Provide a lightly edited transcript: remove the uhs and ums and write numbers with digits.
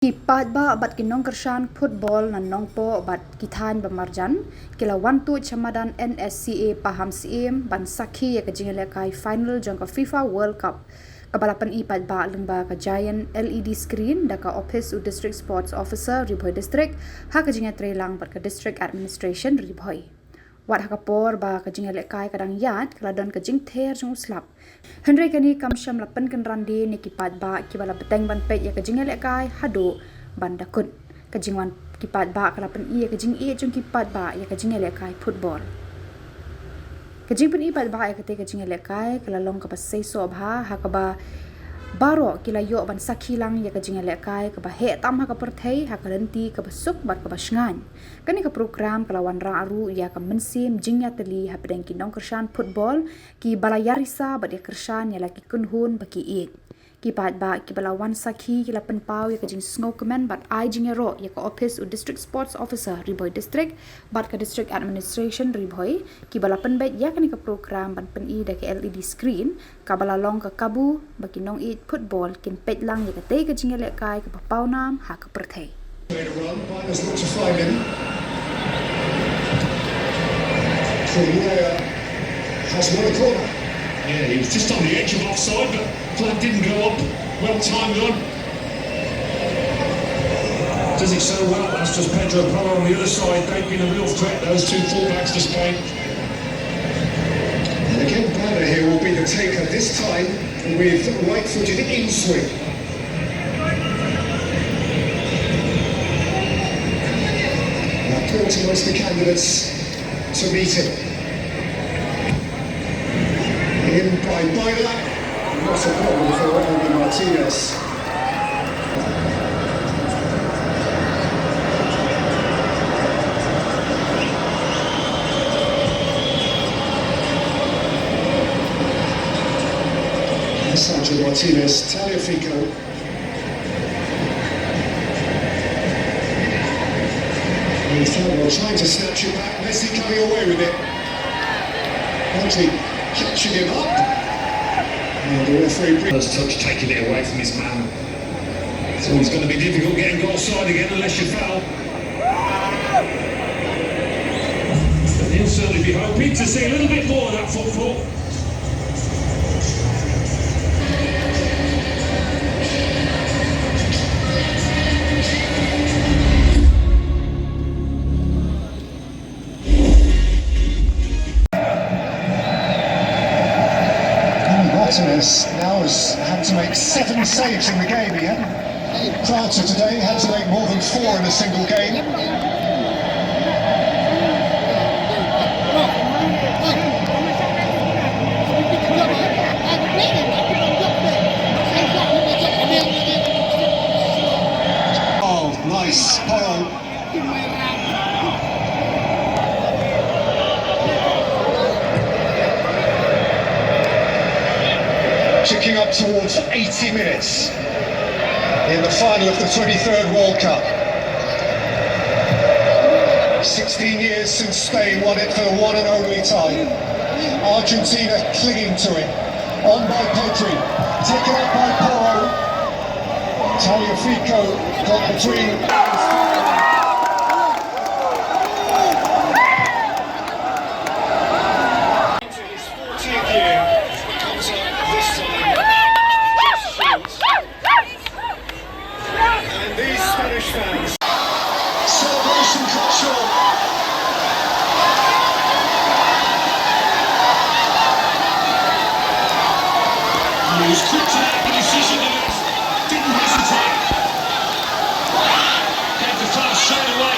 Ki Paidbah bat ki nongkershan football na Nongpoh bat kithan bamarjan kila wantu chamadan NSCA paham sim ban Sakhi ya kajingele kai final jangka FIFA World Cup kabalapan i Paidbah lengba ka giant LED screen daka office u district sports officer Ribhoi district ha kajinga trelang bat ka district administration Ribhoi Wat Khubor ba kajingele kai kadang yat kaladon kajing Ther jong slap Henry kani kamsham lapan kan randi ni ki Paidbah ki bala beteng ban pet ya kajingele kai hado banda kun kajingwan ki Paidbah kalapan i kajing i jong ki Paidbah ya kajingele kai football kajing pun i Paidbah ya kate kajingele kai kalalong ka pasai so bha hakaba baro kila yo ban Sakhi lang ya kajingele kai ka ba he tam ha ka perthei ha kalanti ka basuk bat ka basngan kani ka program kalawan ra aru ya ka mensim jingya teli ha pedeng ki nongkershan football ki balayarisa bat ya kershan ya laki kunhun baki i ki Paidbah ki balawan Sakhi ki lapan pau ya kajing snow command bat ai jingya ro ya ka office u district sports officer Ribhoi district bat ka district administration Ribhoi ki balapan bet ya kani ka program ban pen i da ka LED screen ka balalong ka kabu baki nong i football kin pet lang ya ka te ka jingya le kai ka pau nam ha ka perthei has won a corner. Yeah, he was just on the edge of offside, but flag didn't go up. Well timed on. Does it so well? That's just Pedro Porro on the other side. They've been a real threat, those two fullbacks to Spain. And again, Banner here will be the taker, this time with right-footed in-swing. Now, appeal to most of the candidates to meet him. In by Paidbah, not a problem for Martinez. Sergio Martinez, Taliafico. And Khubor trying to snatch it back. Messi coming away with it. Rodri catching him up. And the referee First touch taking it away from his man. So it's going to be difficult getting goal side again unless you foul. But he'll certainly be hoping to see a little bit more of that football. Martinez now has had to make 7 saves in the game. He hadn't, prior to today, had to make more than 4 in a single game. Oh, nice. Ticking up towards 80 minutes in the final of the 23rd World Cup. 16 years since Spain won it for the one and only time. Argentina clinging to it. On by Pedri, taken up by Porro. Taliafico got between. Fans. Celebration cut short. He was quick to make the decision and didn't hesitate. Gave the pass straight away.